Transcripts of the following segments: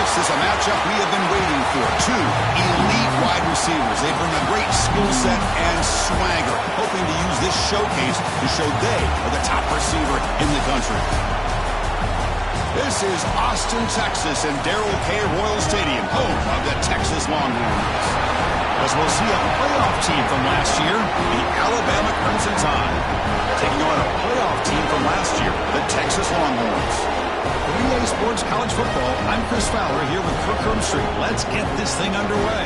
This is a matchup we have been waiting for. Two elite wide receivers. They bring a great skill set and swagger, hoping to use this showcase to show they are the top receiver in the country. This is Austin, Texas, and Darrell K. Royal Stadium, home of the Texas Longhorns. As we'll see a playoff team from last year, the Alabama Crimson Tide, taking on a playoff team from last year, the Texas Longhorns. For EA Sports College Football, I'm Chris Fowler here with Kirk Herbstreit. Let's get this thing underway.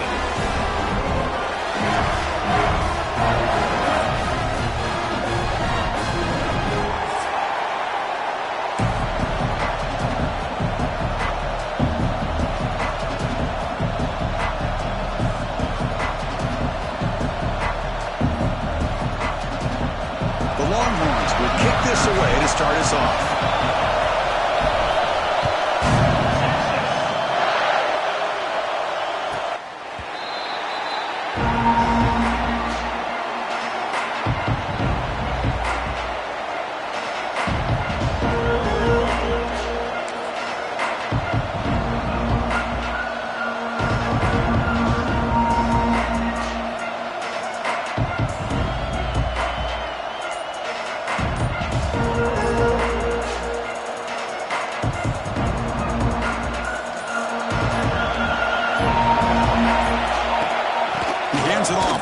The Longhorns will kick this away to start us off.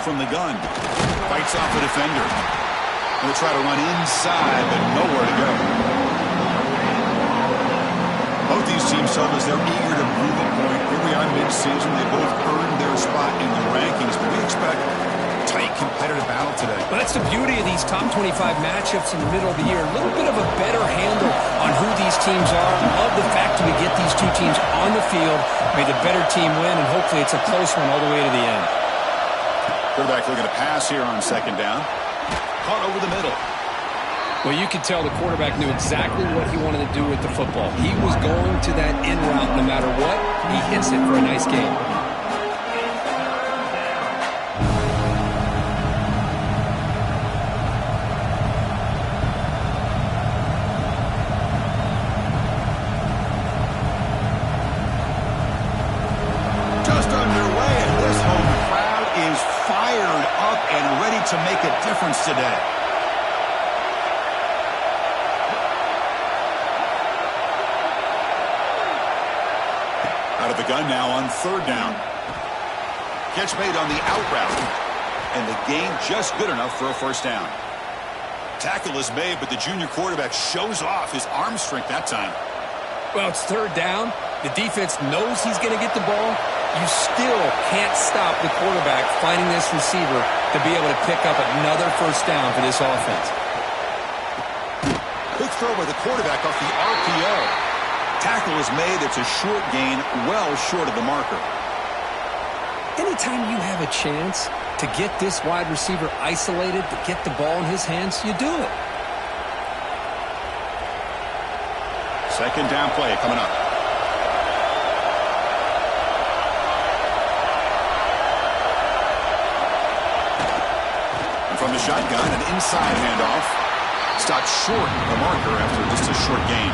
From the gun, fights off the defender. He'll try to run inside, but nowhere to go. Both these teams told us they're eager to prove a point. Here we are mid-season. They both earned their spot in the rankings, but we expect a tight, competitive battle today. Well, that's the beauty of these top 25 matchups in the middle of the year. A little bit of a better handle on who these teams are. Love the fact that we get these two teams on the field, may the better team win, and hopefully it's a close one all the way to the end. Quarterback looking to pass here on second down. Caught over the middle. Well, you could tell the quarterback knew exactly what he wanted to do with the football. He was going to that in route no matter what. He hits it for a nice gain. Just underway, and this home crowd is fired up and ready to make a difference today. Out of the gun now on third down. Catch made on the out route, and the gain just good enough for a first down. Tackle is made, but the junior quarterback shows off his arm strength that time. Well, it's third down. The defense knows he's going to get the ball. You still can't stop the quarterback finding this receiver to be able to pick up another first down for this offense. Quick throw by the quarterback off the RPO. Tackle is made. It's a short gain, well short of the marker. Anytime you have a chance to get this wide receiver isolated, to get the ball in his hands, you do it. Second down play coming up. From the shotgun, an inside handoff. Stopped short of the marker after just a short gain.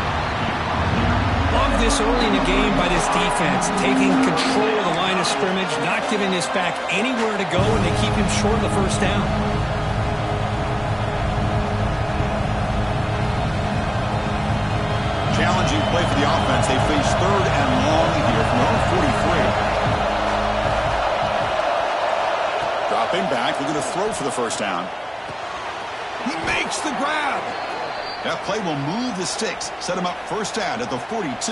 Love this early in the game by this defense, taking control of the line of scrimmage, not giving this back anywhere to go, and they keep him short of the first down. Challenging play for the offense. They face third and long here from over 43. Dropping back, looking to throw for the first down. He makes the grab. That play will move the sticks, set him up first down at the 42.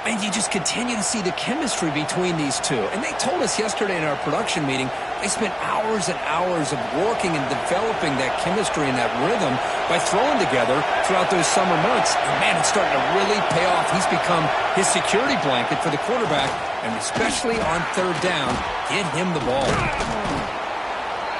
And you just continue to see the chemistry between these two. And they told us yesterday in our production meeting, they spent hours and hours of working and developing that chemistry and that rhythm by throwing together throughout those summer months. And man, it's starting to really pay off. He's become his security blanket for the quarterback, and especially on third down, get him the ball.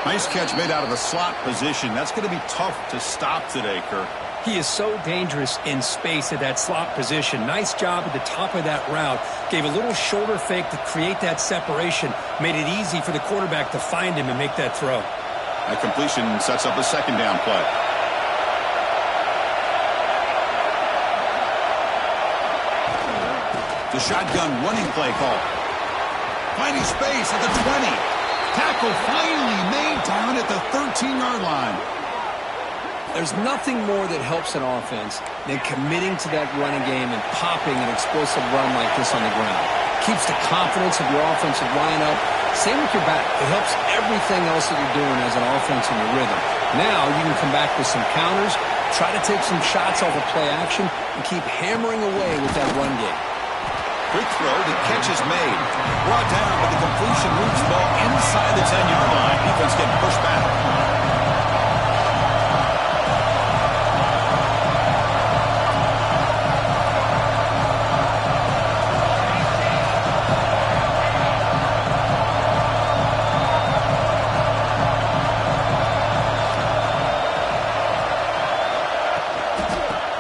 Nice catch made out of the slot position. That's going to be tough to stop today, Kirk. He is so dangerous in space at that slot position. Nice job at the top of that route. Gave a little shoulder fake to create that separation. Made it easy for the quarterback to find him and make that throw. That completion sets up a second down play. The shotgun running play call. Finding space at the 20. Tackle finally made down at the 13-yard line. There's nothing more that helps an offense than committing to that running game and popping an explosive run like this on the ground. Keeps the confidence of your offensive line up. Same with your back. It helps everything else that you're doing as an offense in your rhythm. Now you can come back with some counters, try to take some shots off of play action, and keep hammering away with that run game. Quick throw, the catch is made. Brought down, but the completion moves the ball inside the 10-yard line. Defense getting pushed back.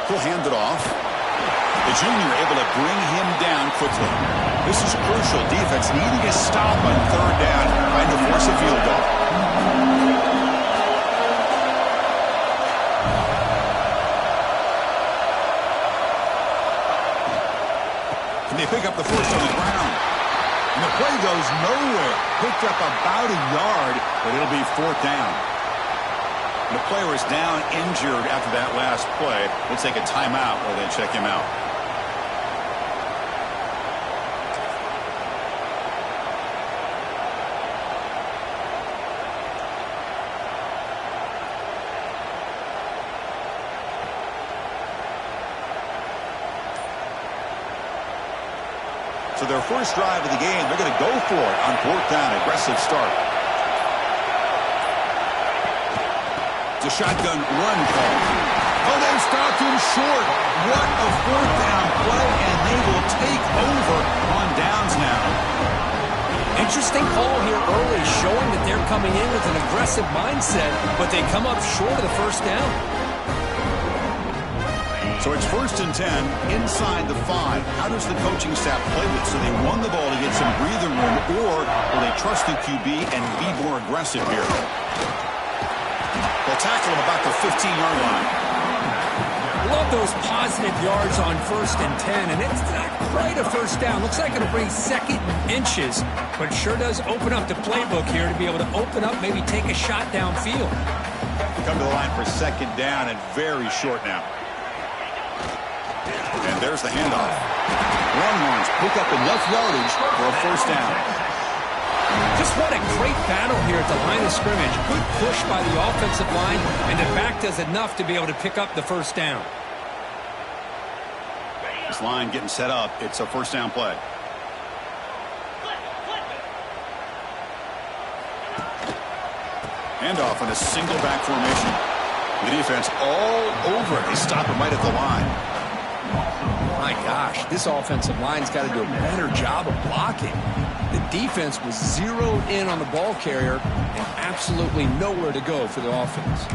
He'll hand it off. The junior able to bring him down quickly. This is crucial. Defense needing a stop on third down, trying to force a field goal. Can they pick up the first on the ground? And the play goes nowhere. Picked up about a yard, but it'll be fourth down. The player is down injured after that last play. We'll take a timeout while they check him out. So their first drive of the game, they're going to go for it on fourth down. Aggressive start. The shotgun run call. Oh, they stopped him short. What a fourth down play, and they will take over on downs now. Interesting call here early, showing that they're coming in with an aggressive mindset, but they come up short of the first down. So it's 1st and 10 inside the 5. How does the coaching staff play with? So they run the ball to get some breathing room, or will they trust the QB and be more aggressive here? They'll tackle him about the 15-yard line. Love those positive yards on 1st and 10, and it's not quite a first down. Looks like it'll bring second inches, but it sure does open up the playbook here to be able to open up, maybe take a shot downfield. Come to the line for second down, and very short now. And there's the handoff. Longhorns pick up enough yardage for a first down. Just what a great battle here at the line of scrimmage. Good push by the offensive line, and the back does enough to be able to pick up the first down. This line getting set up. It's a first down play. Handoff on a single back formation. The defense all over it. They stop him right at the line. My gosh, this offensive line's got to do a better job of blocking. The defense was zeroed in on the ball carrier and absolutely nowhere to go for the offense.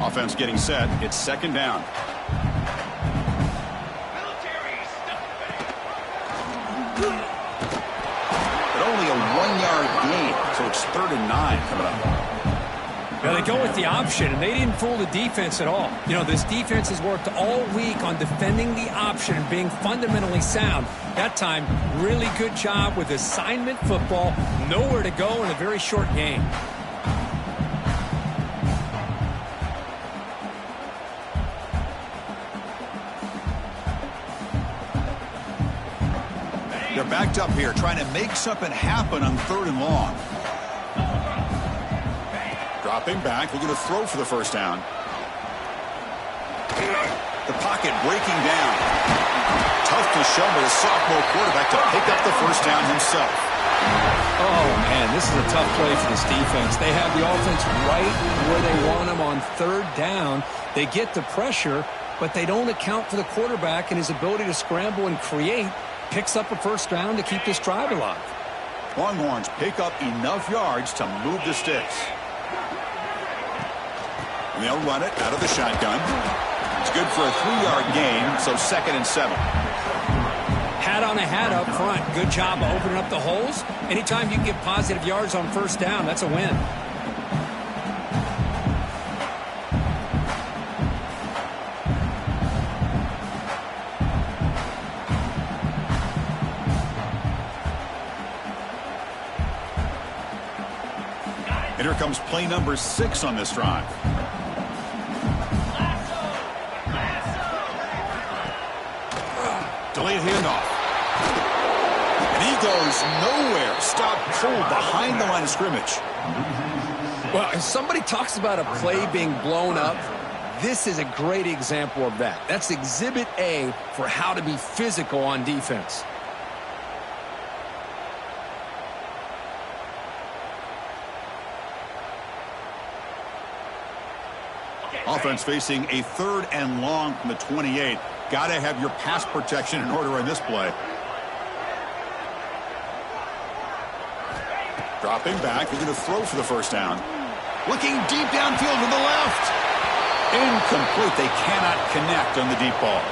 Offense getting set. It's second down. But only a 1-yard gain, so it's 3rd and 9 coming up. Yeah, they go with the option, and they didn't fool the defense at all. You know, this defense has worked all week on defending the option and being fundamentally sound. That time, really good job with assignment football. Nowhere to go in a very short game. They're backed up here, trying to make something happen on 3rd and long. Dropping back, looking to throw for the first down. The pocket breaking down. Tough to show by the sophomore quarterback to pick up the first down himself. Oh, man, this is a tough play for this defense. They have the offense right where they want them on 3rd down. They get the pressure, but they don't account for the quarterback and his ability to scramble and create. Picks up a first down to keep this drive alive. Longhorns pick up enough yards to move the sticks. And they'll run it out of the shotgun. It's good for a 3-yard gain, so 2nd and 7. Had pat on the hat up front. Good job of opening up the holes. Anytime you can get positive yards on first down, that's a win. And here comes play number 6 on this drive. Delayed handoff. And he goes nowhere. Stop cold behind the line of scrimmage. Well, if somebody talks about a play being blown up, this is a great example of that. That's Exhibit A for how to be physical on defense. Offense facing a 3rd and long from the 28. Got to have your pass protection in order in this play. Dropping back. They're going to throw for the first down. Looking deep downfield to the left. Incomplete. They cannot connect on the deep ball.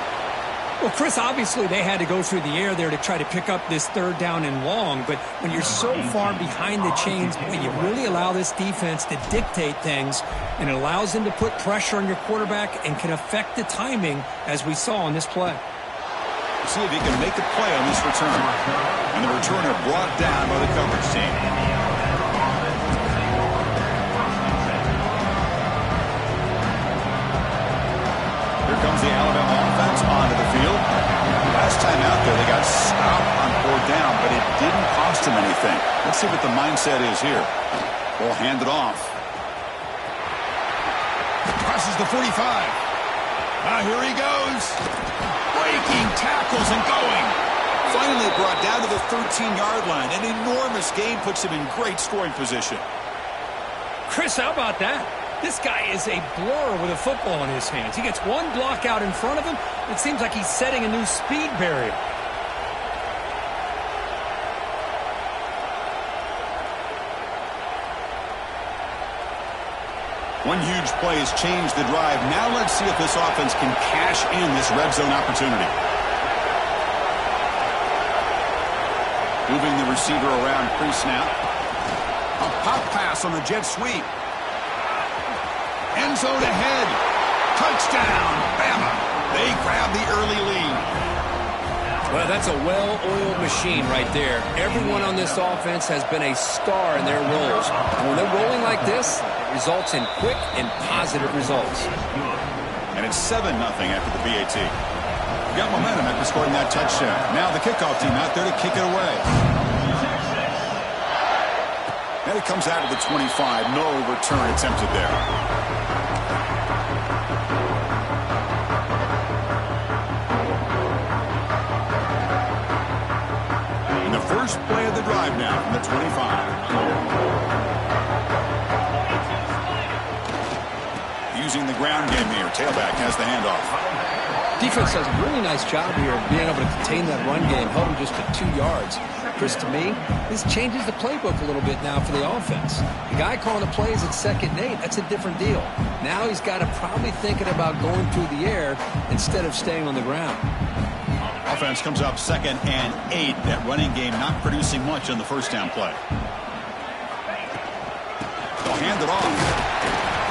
Well, Chris, obviously they had to go through the air there to try to pick up this 3rd down and long, but when you're so far behind the chains, boy, you really allow this defense to dictate things, and it allows them to put pressure on your quarterback and can affect the timing, as we saw on this play. See if he can make a play on this return. And the returner brought down by the coverage team. Comes the Alabama offense onto the field. Last time out there, they got stopped on 4th down, but it didn't cost them anything. Let's see what the mindset is here. Ball handed off. Crosses the 45. Here he goes. Breaking tackles and going. Finally brought down to the 13-yard line. An enormous gain puts him in great scoring position. Chris, how about that? This guy is a blur with a football in his hands. He gets one block out in front of him. It seems like he's setting a new speed barrier. One huge play has changed the drive. Now let's see if this offense can cash in this red zone opportunity. Moving the receiver around pre-snap. A pop pass on the jet sweep. End zone ahead. Touchdown, Bama. They grab the early lead. Well, that's a well-oiled machine right there. Everyone on this offense has been a star in their roles. And when they're rolling like this, it results in quick and positive results. And it's 7-0 after the BAT. Got momentum after scoring that touchdown. Now the kickoff team out there to kick it away. And it comes out of the 25. No return attempted there. And the first play of the drive now from the 25. Using the ground game here. Tailback has the handoff. Defense does a really nice job here of being able to contain that run game, held him just to 2 yards. Chris, to me, this changes the playbook a little bit now for the offense. The guy calling the plays at 2nd and 8, that's a different deal. Now he's got to probably thinking about going through the air instead of staying on the ground. Offense comes up 2nd and 8. That running game not producing much on the first down play. They'll hand it off.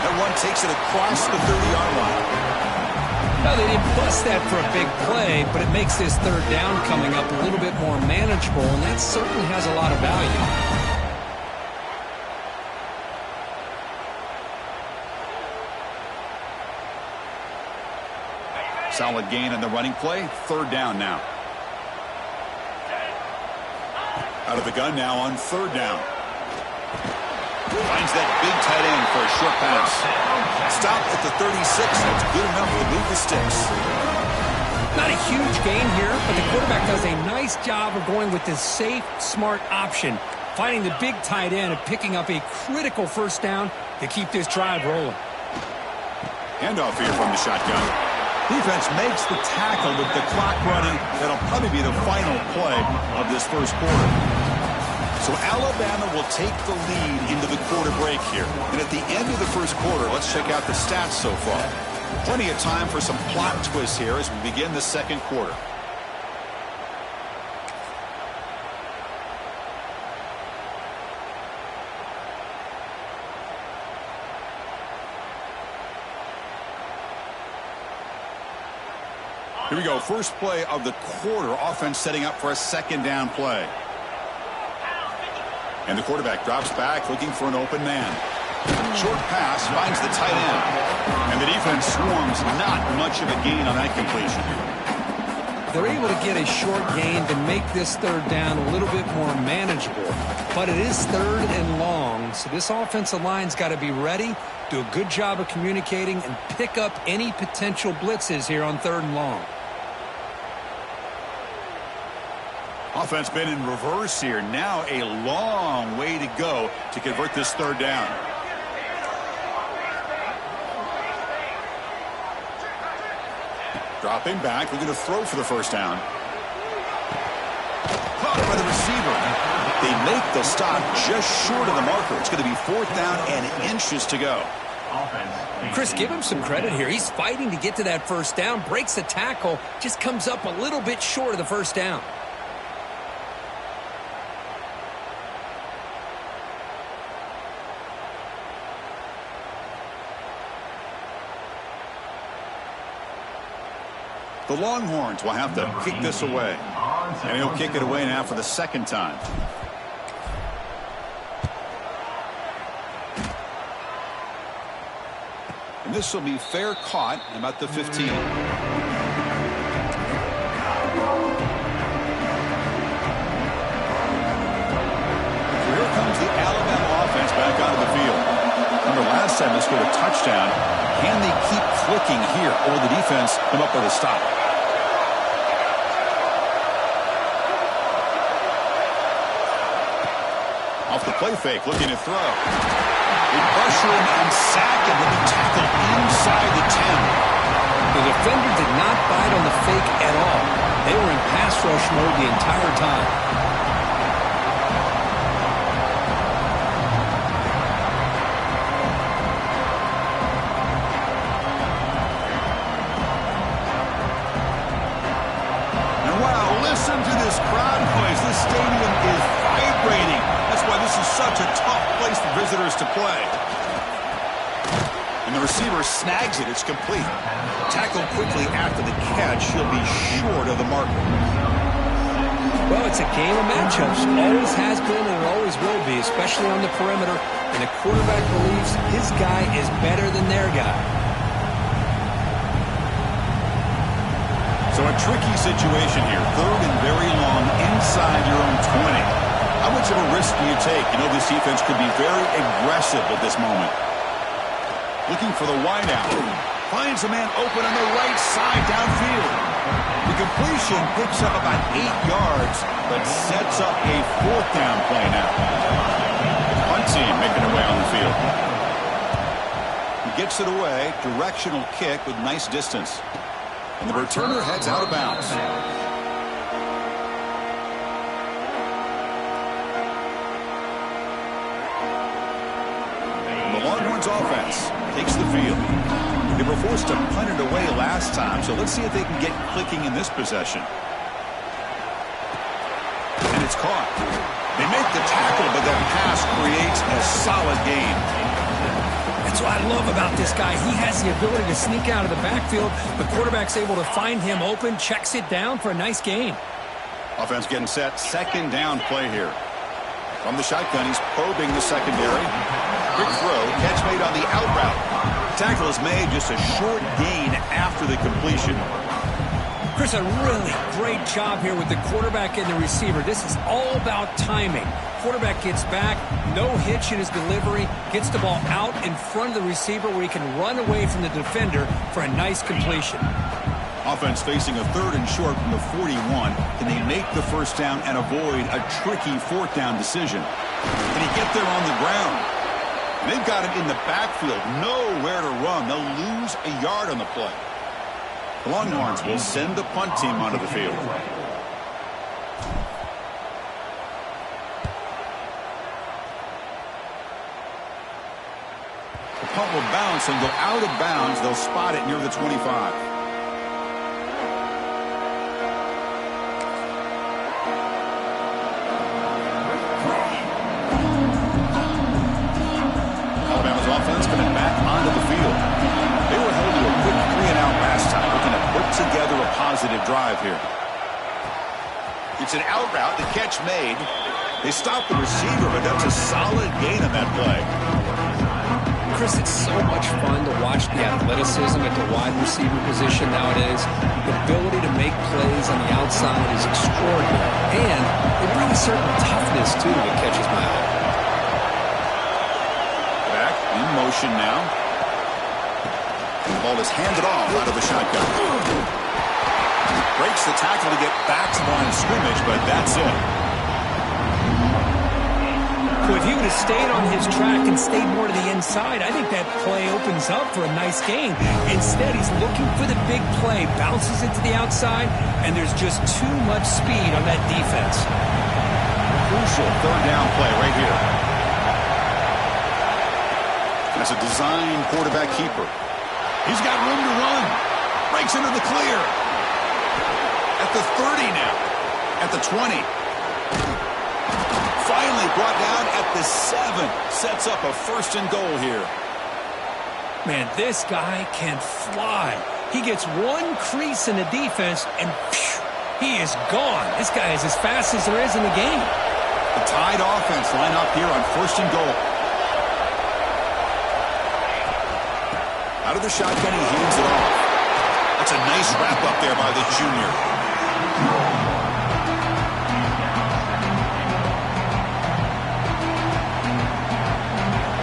That one takes it across the 30-yard line. No, they didn't bust that for a big play, but it makes this 3rd down coming up a little bit more manageable, and that certainly has a lot of value. Solid gain on the running play. 3rd down now. Out of the gun now on 3rd down. Finds that big tight end for a short pass. Stopped at the 36. That's good enough to move the sticks. Not a huge gain here, but the quarterback does a nice job of going with this safe, smart option, finding the big tight end and picking up a critical first down to keep this drive rolling. Handoff here from the shotgun. Defense makes the tackle with the clock running. That'll probably be the final play of this first quarter. So Alabama will take the lead into the quarter break here. And at the end of the first quarter, let's check out the stats so far. Plenty of time for some plot twists here as we begin the second quarter. Here we go. First play of the quarter. Offense setting up for a second down play. And the quarterback drops back looking for an open man. Short pass finds the tight end. And the defense swarms. Not much of a gain on that completion. They're able to get a short gain to make this third down a little bit more manageable. But it is third and long, so this offensive line's got to be ready, do a good job of communicating, and pick up any potential blitzes here on third and long. Offense been in reverse here. Now a long way to go to convert this third down. Dropping back, looking to throw for the first down. Caught by the receiver. They make the stop just short of the marker. It's going to be fourth down and inches to go. Chris, give him some credit here. He's fighting to get to that first down, breaks the tackle, just comes up a little bit short of the first down. The Longhorns will have to kick this away. And he'll kick it away now for the second time. And this will be fair caught about the 15. So here comes the Alabama offense back onto the field. Remember last time they scored a touchdown. Can they keep clicking here, or will the defense come up with a stop? Off the play fake, looking to throw. They pressure him and sack him with the tackle inside the 10. The defender did not bite on the fake at all. They were in pass rush mode the entire time. Listen to this crowd noise. This stadium is vibrating. That's why this is such a tough place for visitors to play. And the receiver snags it. It's complete. Tackled quickly after the catch. He'll be short of the marker. Well, it's a game of matchups. Always has been and it always will be, especially on the perimeter. And the quarterback believes his guy is better than their guy. So a tricky situation here. Third and very long inside your own 20. How much of a risk do you take? You know this defense could be very aggressive at this moment. Looking for the wideout. Finds a man open on the right side downfield. The completion picks up about 8 yards, but sets up a fourth down play now. Punt team making their way on the field. He gets it away. Directional kick with nice distance. And the returner heads out of bounds. And the Longhorns offense takes the field. They were forced to punt it away last time, so let's see if they can get clicking in this possession. And it's caught. They make the tackle, but that pass creates a solid gain. That's what I love about this guy. He has the ability to sneak out of the backfield. The quarterback's able to find him open, checks it down for a nice gain. Offense getting set. Second down play here. From the shotgun, he's probing the secondary. Quick throw. Catch made on the out route. Tackle is made, just a short gain after the completion. Chris, a really great job here with the quarterback and the receiver. This is all about timing. Quarterback gets back, no hitch in his delivery, gets the ball out in front of the receiver where he can run away from the defender for a nice completion. Offense facing a third and short from the 41. Can they make the first down and avoid a tricky fourth down decision? Can he get there on the ground? And they've got him in the backfield, nowhere to run. They'll lose a yard on the play. The Longhorns will send the punt team onto the field. The punt will bounce and go out of bounds. They'll spot it near the 25. Alabama's offense coming back onto the field. They were held to a quick 3-and-out last time, looking to put together a positive drive here. It's an out route, the catch made. They stop the receiver, but that's a solid gain on that play. Chris, it's so much fun to watch the athleticism at the wide receiver position nowadays. The ability to make plays on the outside is extraordinary. And they bring a certain toughness, too, that catches my eye. Back in motion now. The ball is handed off out of the shotgun. Breaks the tackle to get back to the line of scrimmage, but that's it. If he would have stayed on his track and stayed more to the inside, I think that play opens up for a nice gain. Instead, he's looking for the big play, bounces it to the outside, and there's just too much speed on that defense. Crucial third down play right here. That's a designed quarterback keeper. He's got room to run. Breaks into the clear. At the 30 now. At the 20. Finally brought down at the 7. Sets up a 1st and goal here. Man, this guy can fly. He gets one crease in the defense, and phew, he is gone. This guy is as fast as there is in the game. The tied offense line up here on 1st and goal. Out of the shotgun, he hands it off. That's a nice wrap up there by the junior.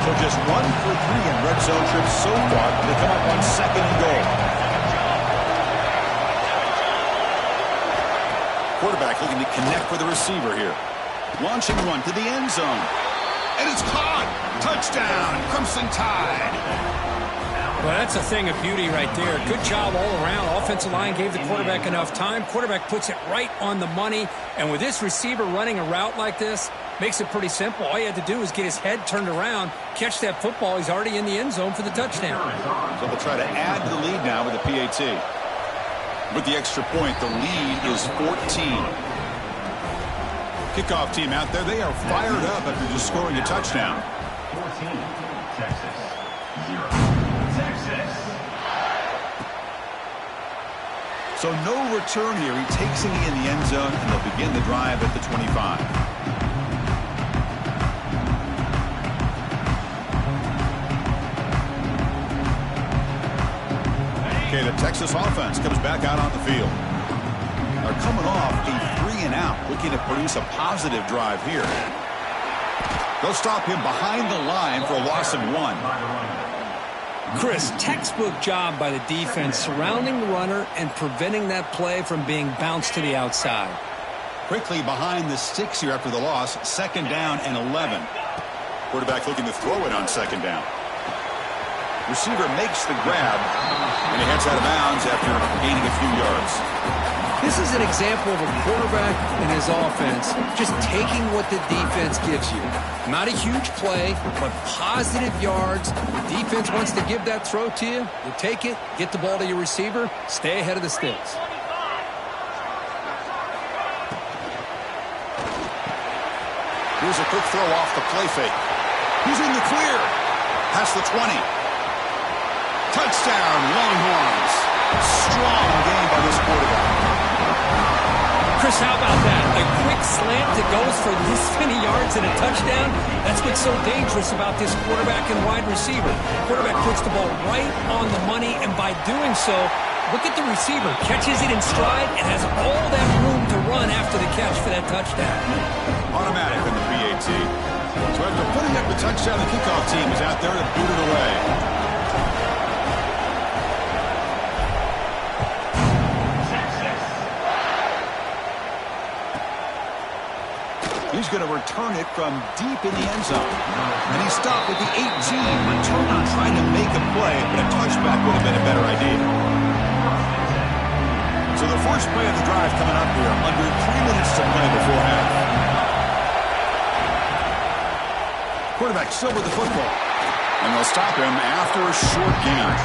So just 1 for 3 in red zone trips so far. They come up on 2nd and goal. Quarterback looking to connect with the receiver here. Launching one to the end zone. And it's caught. Touchdown, Crimson Tide. Well, that's a thing of beauty right there. Good job all around. Offensive line gave the quarterback enough time. Quarterback puts it right on the money. And with this receiver running a route like this, makes it pretty simple. All you had to do is get his head turned around, catch that football. He's already in the end zone for the touchdown. So they'll try to add to the lead now with the PAT. With the extra point, the lead is 14. Kickoff team out there, they are fired up after just scoring a touchdown. 14, Texas. 0, Texas. So no return here. He takes it in the end zone, and they'll begin the drive at the 25. Okay, the Texas offense comes back out on the field. They're coming off a 3-and-out, looking to produce a positive drive here. They'll stop him behind the line for a loss of 1. Chris, textbook job by the defense surrounding the runner and preventing that play from being bounced to the outside. Quickly behind the sticks here after the loss, 2nd down and 11. Quarterback looking to throw it on 2nd down. Receiver makes the grab, and he heads out of bounds after gaining a few yards. This is an example of a quarterback and his offense just taking what the defense gives you. Not a huge play, but positive yards. The defense wants to give that throw to you. You take it, get the ball to your receiver, stay ahead of the sticks. Here's a quick throw off the play fake. He's in the clear. Past the 20. Touchdown, Longhorns. Strong game by this quarterback. Chris, how about that? A quick slant that goes for this many yards and a touchdown. That's what's so dangerous about this quarterback and wide receiver. Quarterback puts the ball right on the money, and by doing so, look at the receiver. Catches it in stride and has all that room to run after the catch for that touchdown. Automatic on the PAT. So after putting up the touchdown, the kickoff team is out there to boot it away. He's going to return it from deep in the end zone. And he stopped at the 18. Return on trying to make a play, but a touchback would have been a better idea. So the first play of the drive coming up here. Under 3 minutes to play before half. Quarterback still with the football. And they'll stop him after a short gain.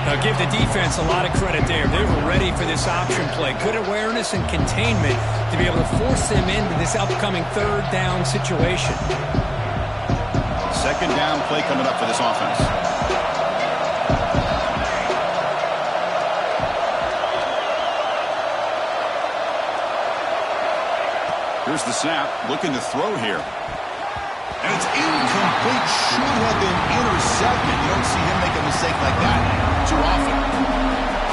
Now give the defense a lot of credit there. They were ready for this option play. Good awareness and containment to be able to force them into this upcoming 3rd down situation. 2nd down play coming up for this offense. Here's the snap, looking to throw here. And it's incomplete, should have been intercepted. You don't see him make a mistake like that too often.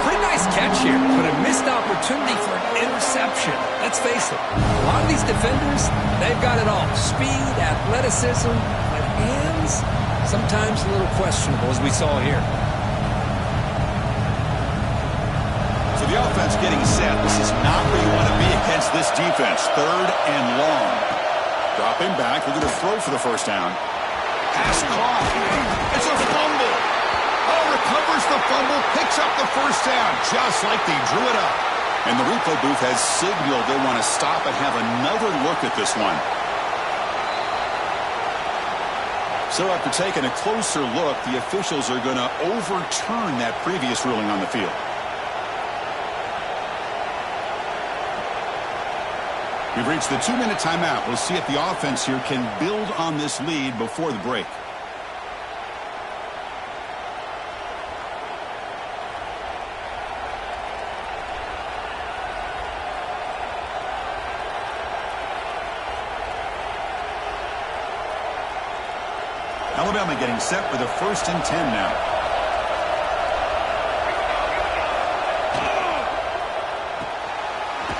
Pretty nice catch here, but a missed opportunity for an interception. Let's face it, a lot of these defenders, they've got it all. Speed, athleticism, but hands, sometimes a little questionable, as we saw here. So the offense getting set. This is not where you want to be against this defense. 3rd and long. Dropping back, looking to throw for the first down. Pass caught. It's a fumble. Oh, recovers the fumble, picks up the first down, just like they drew it up. And the replay booth has signaled they want to stop and have another look at this one. So after taking a closer look, the officials are going to overturn that previous ruling on the field. We've reached the 2-minute timeout. We'll see if the offense here can build on this lead before the break. Alabama getting set for the 1st and 10 now.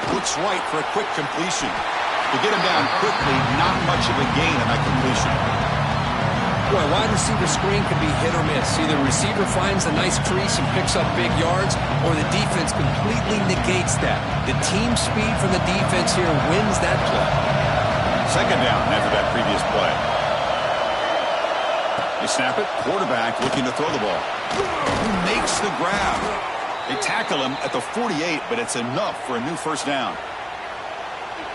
Looks right for a quick completion. To get him down quickly, not much of a gain on that completion. Boy, wide receiver screen can be hit or miss. Either the receiver finds a nice crease and picks up big yards, or the defense completely negates that. The team speed from the defense here wins that play. 2nd down after that previous play. They snap it. Quarterback looking to throw the ball. Who makes the grab? They tackle him at the 48, but it's enough for a new first down.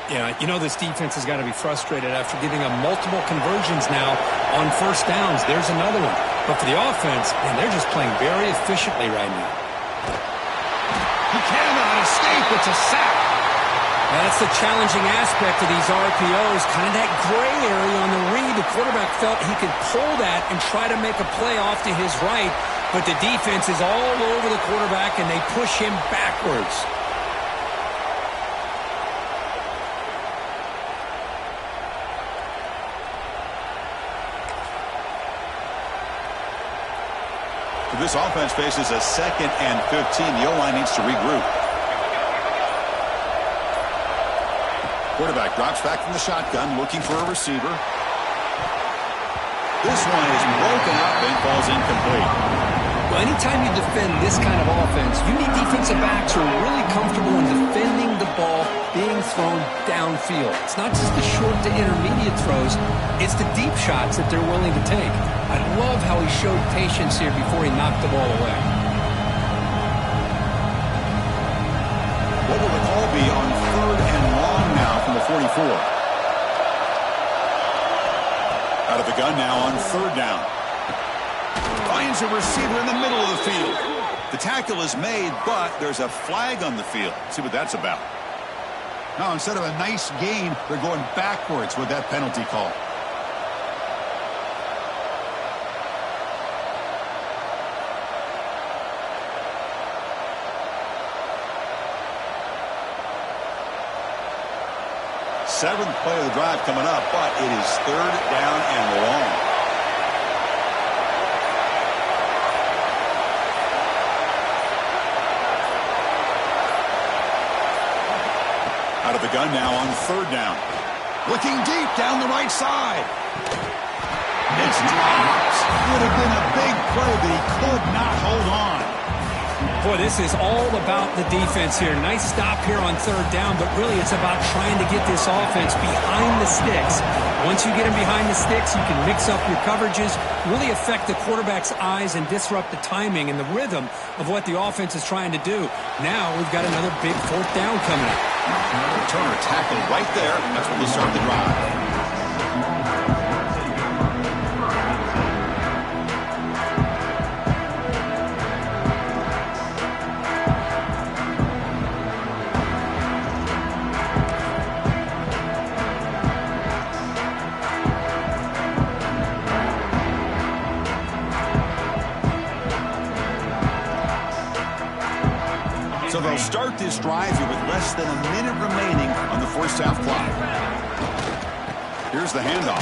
Yeah, you know this defense has got to be frustrated after giving up multiple conversions now on first downs. There's another one. But for the offense, man, they're just playing very efficiently right now. He cannot escape. It's a sack. That's the challenging aspect of these RPOs, kind of that gray area on the read. The quarterback felt he could pull that and try to make a play off to his right, but the defense is all over the quarterback, and they push him backwards. So this offense faces a 2nd and 15. The O-line needs to regroup. Quarterback drops back from the shotgun, looking for a receiver. This one is broken up and falls incomplete. Well, anytime you defend this kind of offense, you need defensive backs who are really comfortable in defending the ball being thrown downfield. It's not just the short to intermediate throws, it's the deep shots that they're willing to take. I love how he showed patience here before he knocked the ball away. What will the call be on 3rd and long now from the 44? Out of the gun now on 3rd down. Finds a receiver in the middle of the field. The tackle is made, but there's a flag on the field. See what that's about. Now, instead of a nice gain, they're going backwards with that penalty call. Seventh play of the drive coming up, but it is 3rd down and long. Out of the gun now on 3rd down. Looking deep down the right side. It's dropped. Would have been a big play, but he could not hold on. Boy, this is all about the defense here. Nice stop here on 3rd down, but really it's about trying to get this offense behind the sticks. Once you get them behind the sticks, you can mix up your coverages, really affect the quarterback's eyes and disrupt the timing and the rhythm of what the offense is trying to do. Now we've got another big 4th down coming up. Returner tackle right there. That's when they start the drive. So they'll start this drive here with less than a minute remaining on the first half clock. Here's the handoff.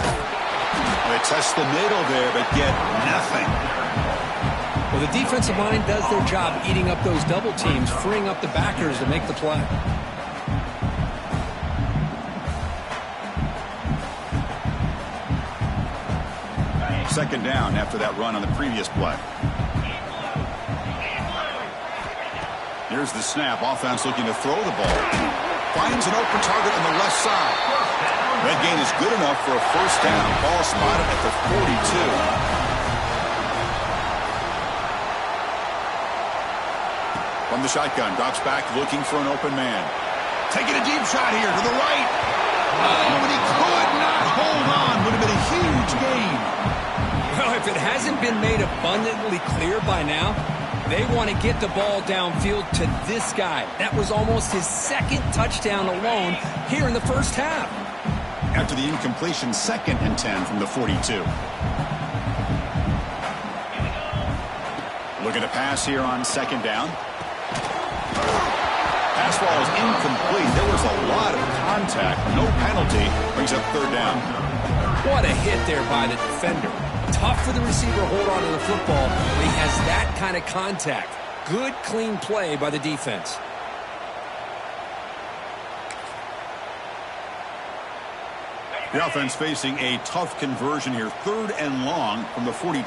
They test the middle there, but get nothing. Well, the defensive line does their job eating up those double teams, freeing up the backers to make the play. Second down after that run on the previous play. Here's the snap. Offense looking to throw the ball. Finds an open target on the left side. That gain is good enough for a first down. Ball spotted at the 42. From the shotgun, drops back looking for an open man. Taking a deep shot here to the right. Oh, but he could not hold on. Would have been a huge gain. Well, if it hasn't been made abundantly clear by now, they want to get the ball downfield to this guy. That was almost his second touchdown alone here in the first half. After the incompletion, 2nd and 10 from the 42. Looking to pass here on 2nd down. Pass ball is incomplete. There was a lot of contact. No penalty. Brings up 3rd down. What a hit there by the defender. Tough for the receiver to hold on to the football, but he has that kind of contact. Good, clean play by the defense. The offense facing a tough conversion here. 3rd and long from the 42.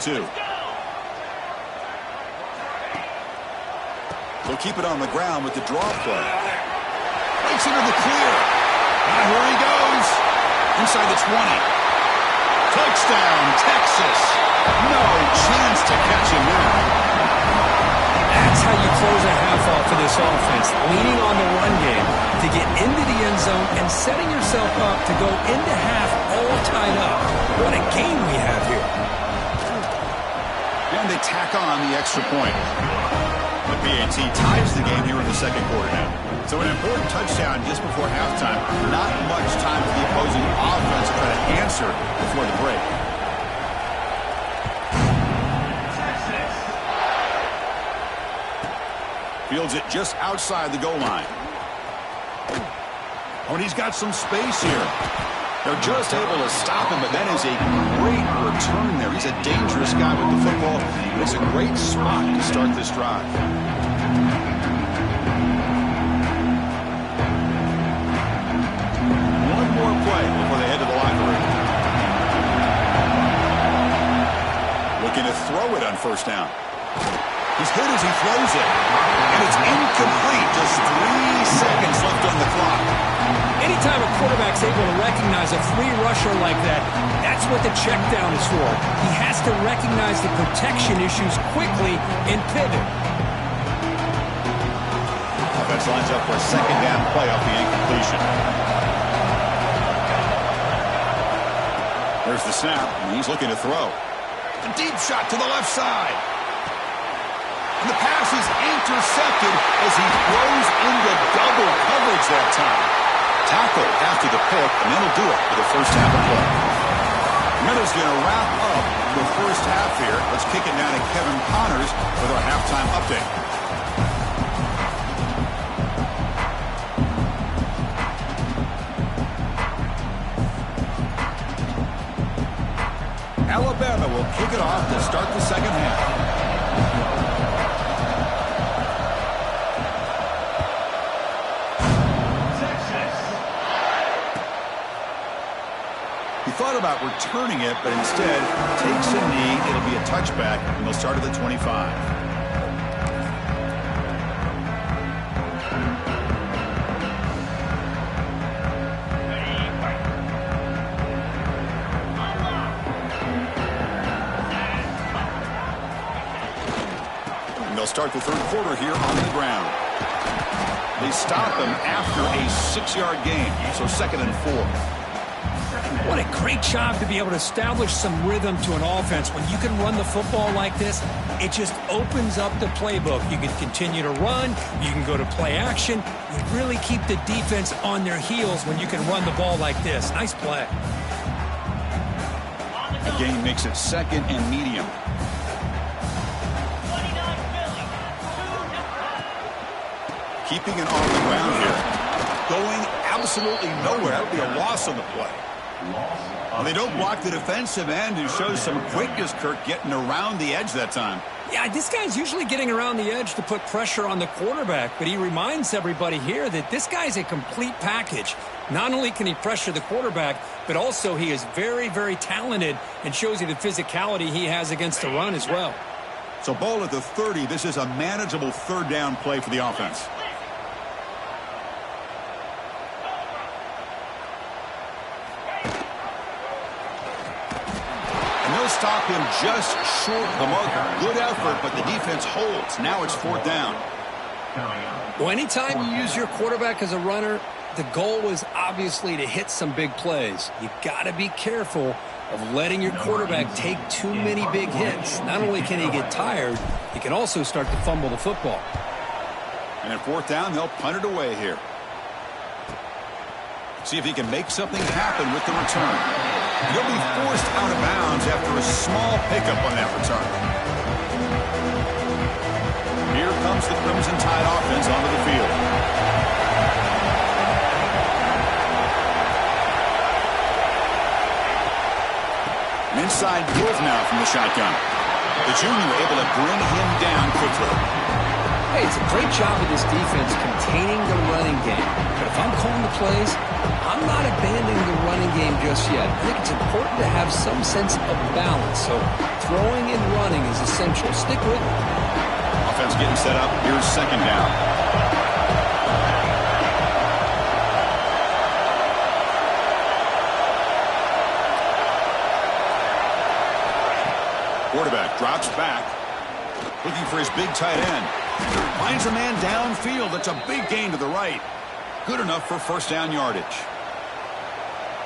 They'll keep it on the ground with the draw play. Breaks into the clear. And here he goes. Inside the 20. Touchdown, Texas. No chance to catch him now. That's how you close a half off for this offense. Leaning on the run game to get into the end zone and setting yourself up to go into half all tied up. What a game we have here. And they tack on the extra point. The PAT ties the game here in the 2nd quarter now. So an important touchdown just before halftime. Not much time for the opposing offense to try to answer before the break. Fields it just outside the goal line. Oh, and he's got some space here. They're just able to stop him, but that is a great return there. He's a dangerous guy with the football. It's a great spot to start this drive. One more play before they head to the locker room. Looking to throw it on 1st down. He's hit as he throws it. And it's incomplete. Just 3 seconds left on the clock. Anytime a quarterback's able to recognize a free rusher like that, that's what the check down is for. He has to recognize the protection issues quickly and pivot. Offense lines up for a 2nd down play off the incompletion. There's the snap, and he's looking to throw. A deep shot to the left side. And the pass is intercepted as he throws into double coverage that time. Tackle after the pick, and that'll do it for the first half of play. Miller's going to wrap up the first half here. Let's kick it down to Kevin Connors with our halftime update. Alabama will kick it off to start the 2nd half. He thought about returning it, but instead takes a knee. It'll be a touchback, and they'll start at the 25. And they'll start the 3rd quarter here on the ground. They stop him after a 6-yard gain, so 2nd and 4. What a great job to be able to establish some rhythm to an offense. When you can run the football like this, it just opens up the playbook. You can continue to run. You can go to play action. You really keep the defense on their heels when you can run the ball like this. Nice play. The gain makes it 2nd and medium. Keeping it on the ground here. Going absolutely nowhere. That would be a loss on the play. Loss Well, of they don't 2. block the defensive end, who shows some quickness, Kirk, getting around the edge that time. Yeah, this guy's usually getting around the edge to put pressure on the quarterback, but he reminds everybody here that this guy's a complete package. Not only can he pressure the quarterback, but also he is very, very talented and shows you the physicality he has against the run as well. So ball at the 30. This is a manageable third down play for the offense. Stop him just short of the marker. Good effort, but the defense holds. Now it's fourth down. Well, anytime you use your quarterback as a runner, the goal is obviously to hit some big plays. You got to be careful of letting your quarterback take too many big hits. Not only can he get tired, he can also start to fumble the football. And at fourth down, they'll punt it away here. See if he can make something happen with the return. He'll be forced out of bounds after a small pickup on that return. Here comes the Crimson Tide offense onto the field. An inside move now from the shotgun. The junior able to bring him down quickly. Hey, it's a great job of this defense containing the running game. But if I'm calling the plays, I'm not abandoning the running game just yet. I think it's important to have some sense of balance. So throwing and running is essential. Stick with it. Offense getting set up. Here's second down. Quarterback drops back, looking for his big tight end. Finds a man downfield. That's a big gain to the right. Good enough for first down yardage.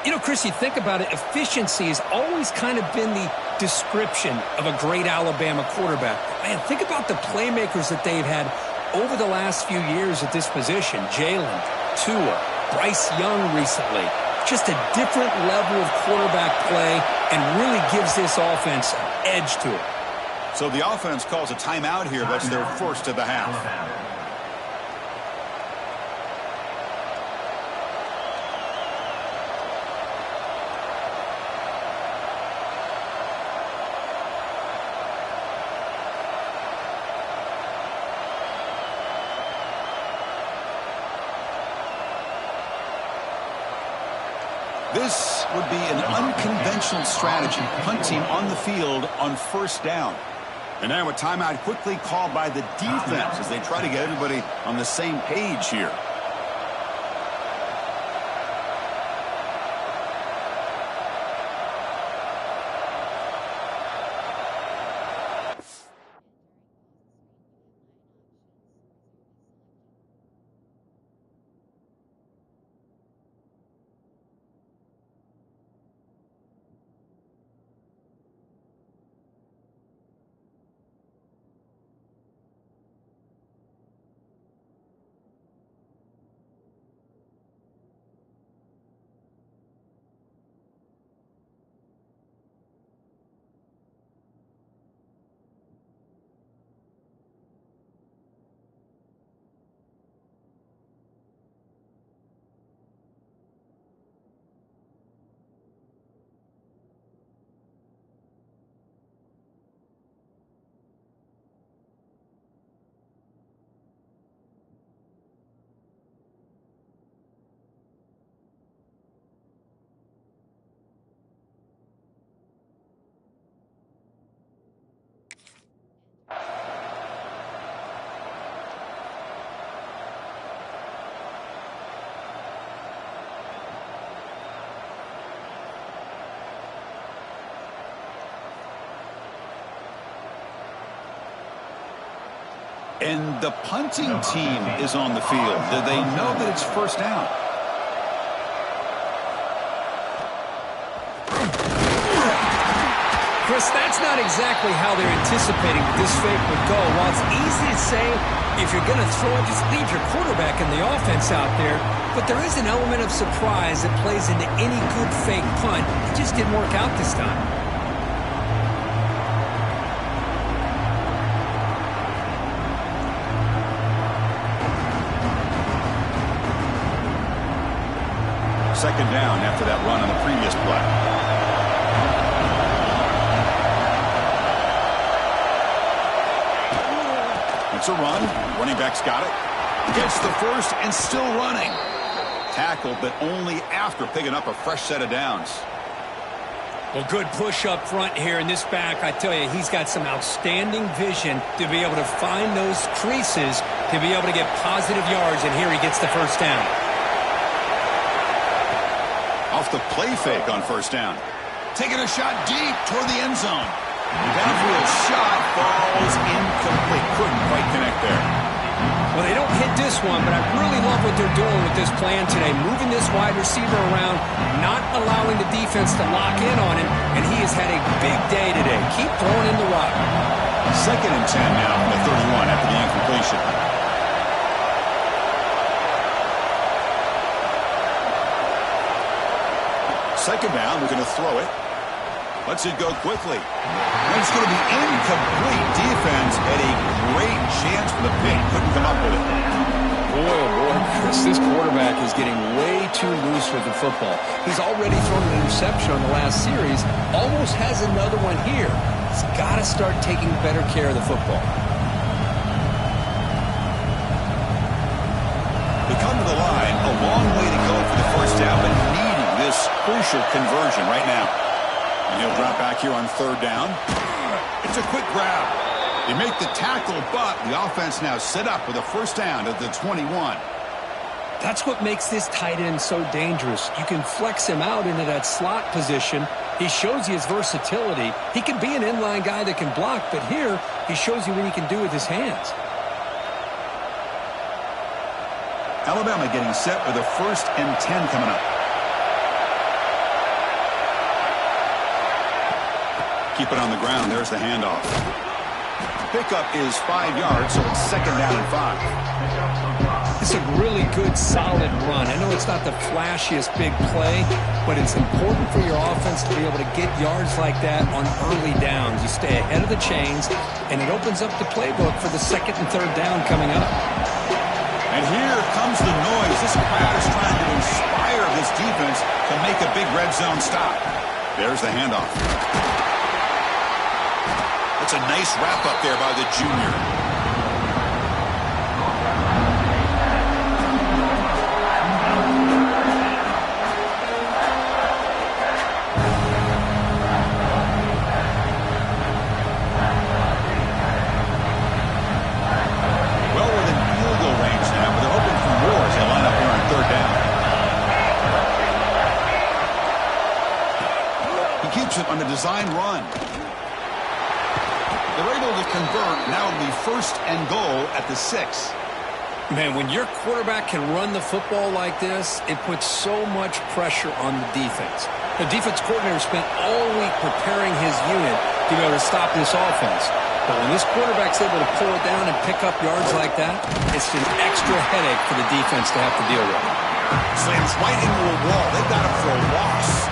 You know, Chris, you think about it, efficiency has always kind of been the description of a great Alabama quarterback. Man, think about the playmakers that they've had over the last few years at this position. Jalen, Tua, Bryce Young recently. Just a different level of quarterback play and really gives this offense an edge to it. So the offense calls a timeout here. That's their first of the half. This would be an unconventional strategy, punting on the field on first down. And now a timeout quickly called by the defense as they try to get everybody on the same page here. And the punting team is on the field. Do they know that it's first down? Chris, that's not exactly how they're anticipating this fake would go. While it's easy to say, if you're going to throw it, just leave your quarterback and the offense out there. But there is an element of surprise that plays into any good fake punt. It just didn't work out this time. Second down after that run on the previous play. It's a run. Running back's got it. Gets the first and still running. Tackle, but only after picking up a fresh set of downs. Well, good push up front here in this back. I tell you, he's got some outstanding vision to be able to find those creases, to be able to get positive yards, and here he gets the first down. Off the play fake on first down. Taking a shot deep toward the end zone. The downfield shot falls incomplete. Couldn't quite connect there. Well, they don't hit this one, but I really love what they're doing with this plan today. Moving this wide receiver around, not allowing the defense to lock in on him, and he has had a big day today. Keep throwing in the rock. Second and 10 now from the 31 after the incompletion. Second down, we're going to throw it. Lets it go quickly. And it's going to be incomplete. Defense had a great chance for the pick. Couldn't come up with it. Boy, oh boy, Chris, this quarterback is getting way too loose with the football. He's already thrown an interception on the last series. Almost has another one here. He's got to start taking better care of the football. They come to the line. A long way to go for the first down, but needing this crucial conversion right now. And he'll drop back here on third down. It's a quick grab. They make the tackle, but the offense now set up with a first down at the 21. That's what makes this tight end so dangerous. You can flex him out into that slot position. He shows you his versatility. He can be an inline guy that can block, but here he shows you what he can do with his hands. Alabama getting set with a first and 10 coming up. Keep it on the ground. There's the handoff. Pickup is 5 yards, so it's second down and 5. It's a really good, solid run. I know it's not the flashiest big play, but it's important for your offense to be able to get yards like that on early downs. You stay ahead of the chains, and it opens up the playbook for the second and third down coming up. And here comes the noise. This crowd is trying to inspire this defense to make a big red zone stop. There's the handoff. That's a nice wrap-up there by the junior. On the design run. They're able to convert. Now it'll be first and goal at the 6. Man, when your quarterback can run the football like this, it puts so much pressure on the defense. The defense coordinator spent all week preparing his unit to be able to stop this offense. But when this quarterback's able to pull it down and pick up yards like that, it's an extra headache for the defense to have to deal with. Slams right into a wall. They've got him for a loss.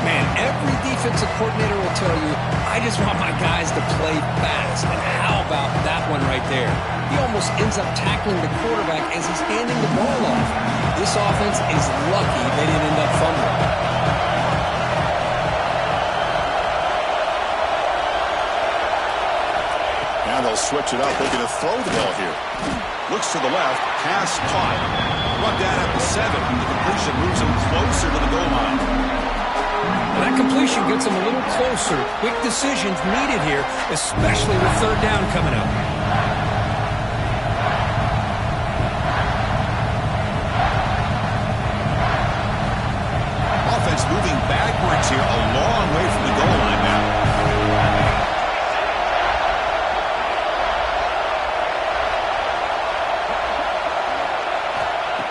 Man, every defensive coordinator will tell you, I just want my guys to play fast. And how about that one right there? He almost ends up tackling the quarterback as he's handing the ball off. This offense is lucky they didn't end up fumbling. Now they'll switch it up. They're going to throw the ball here. Looks to the left. Pass caught. Run down at the 7. And the completion moves him closer to the goal line. That completion gets them a little closer. Quick decisions needed here, especially with third down coming up. Offense moving backwards here, a long way from the goal line now.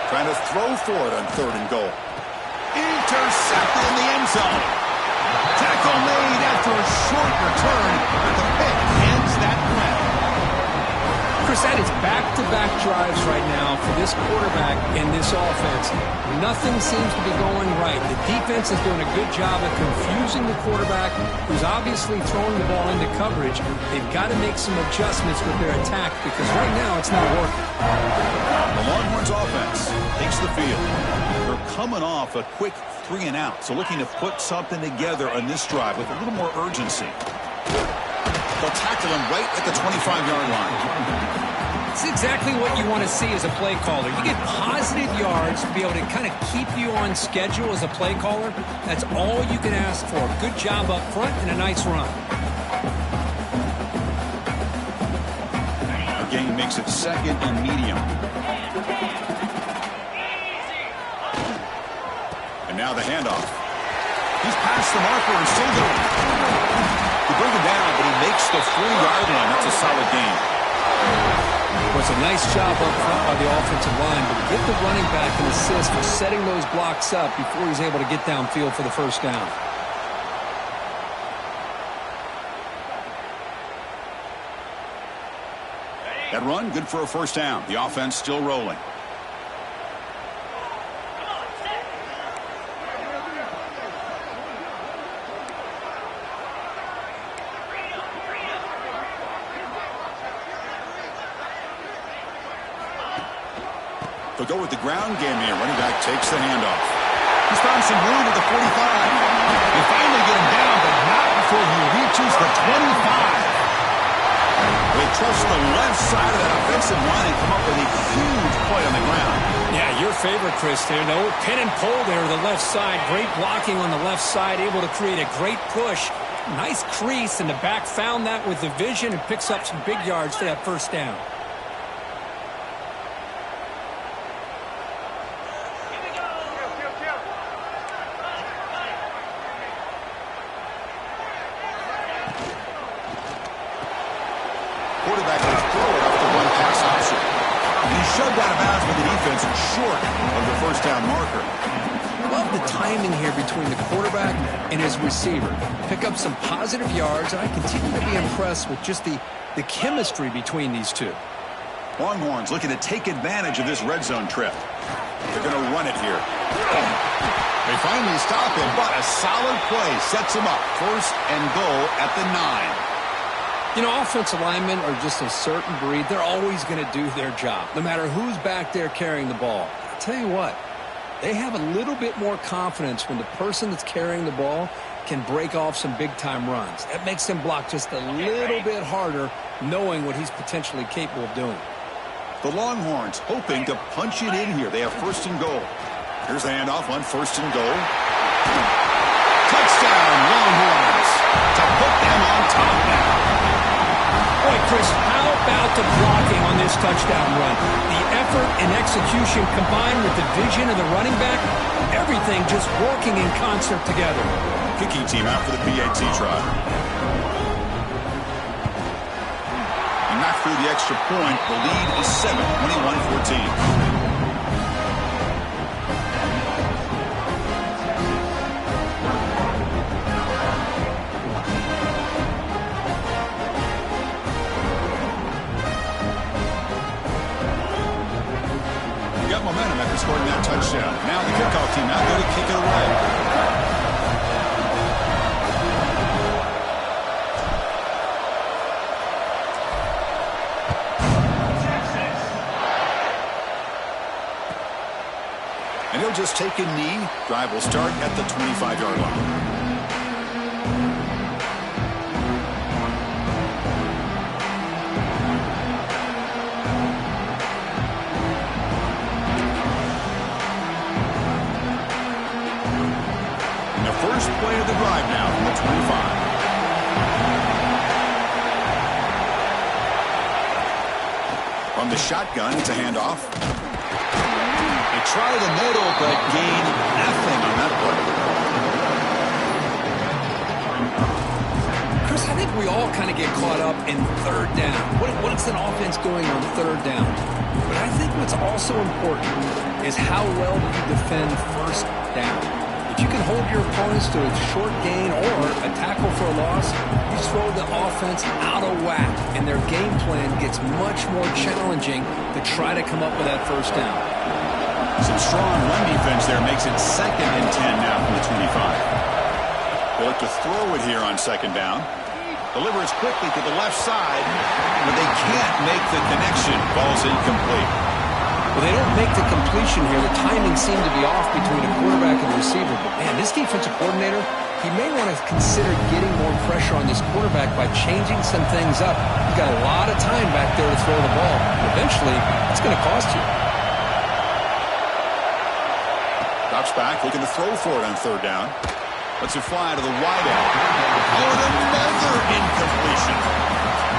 Trying to throw for it on third and goal. Intercepted in the end zone. Tackle made after a short return, but the pick ends that play. Chris, that is back-to-back drives right now for this quarterback and this offense. Nothing seems to be going right. The defense is doing a good job of confusing the quarterback, who's obviously throwing the ball into coverage. They've got to make some adjustments with their attack because right now it's not working. The Longhorns offense takes the field. They're coming off a quick 3-and-out, so looking to put something together on this drive with a little more urgency. They'll tackle him right at the 25-yard line. It's exactly what you want to see as a play caller. You get positive yards to be able to kind of keep you on schedule as a play caller. That's all you can ask for. Good job up front and a nice run. Again, makes it 2nd and medium. And now the handoff. He's past the marker and still going. They bring him down, but he makes the 4-yard line. That's a solid gain. It was a nice job up front by the offensive line, but give the running back an assist for setting those blocks up before he's able to get downfield for the first down. That run, good for a first down. The offense still rolling. They'll go with the ground game here. Running back takes the handoff. He's found some room at the 45. They finally get him down, but not before he reaches the 25. They trust the left side of that offensive line and come up with a huge play on the ground. Yeah, your favorite, Chris, there. No pin and pull there to the left side. Great blocking on the left side, able to create a great push. Nice crease, and the back found that with the vision and picks up some big yards for that first down. Quarterback will throw it off the run-pass option. He's shoved out of bounds with the defense short of the first down marker. Love the timing here between the quarterback and his receiver. Pick up some positive yards, and I continue to be impressed with just the chemistry between these two. Longhorns looking to take advantage of this red zone trip. They're going to run it here. They finally stop him, but a solid play sets him up. 1st and goal at the 9. You know, offensive linemen are just a certain breed. They're always going to do their job, no matter who's back there carrying the ball. I'll tell you what, they have a little bit more confidence when the person that's carrying the ball can break off some big-time runs. That makes them block just a little bit harder, knowing what he's potentially capable of doing. The Longhorns hoping to punch it in here. They have 1st and goal. Here's the handoff on 1st and goal. Touchdown, Longhorns, to put them on top now. Boy, Chris, how about the blocking on this touchdown run? The effort and execution combined with the vision of the running back, everything just working in concert together. Kicking team out for the PAT try. And not through the extra point. The lead is 7, 21-14. Momentum after scoring that touchdown. Now the kickoff team out there to kick it away. And he'll just take a knee. Drive will start at the 25-yard line. First play of the drive now from the 25. From the shotgun, it's a handoff. They try the middle, but gain nothing on that play. Chris, I think we all kind of get caught up in 3rd down. What's an offense doing on 3rd down? But I think what's also important is how well do you defend 1st down. If you can hold your opponents to a short gain or a tackle for a loss, you throw the offense out of whack, and their game plan gets much more challenging to try to come up with that 1st down. Some strong run defense there makes it 2nd and 10 now from the 25. They look to throw it here on 2nd down. Delivers quickly to the left side, but they can't make the connection. Ball's incomplete. Well, they don't make the completion here. The timing seemed to be off between a quarterback and the receiver. But, man, this defensive coordinator, he may want to consider getting more pressure on this quarterback by changing some things up. You've got a lot of time back there to throw the ball. Eventually, it's going to cost you. Drops back, looking to throw for it on third down. Lets it fly to the wide end. Oh, and another incompletion.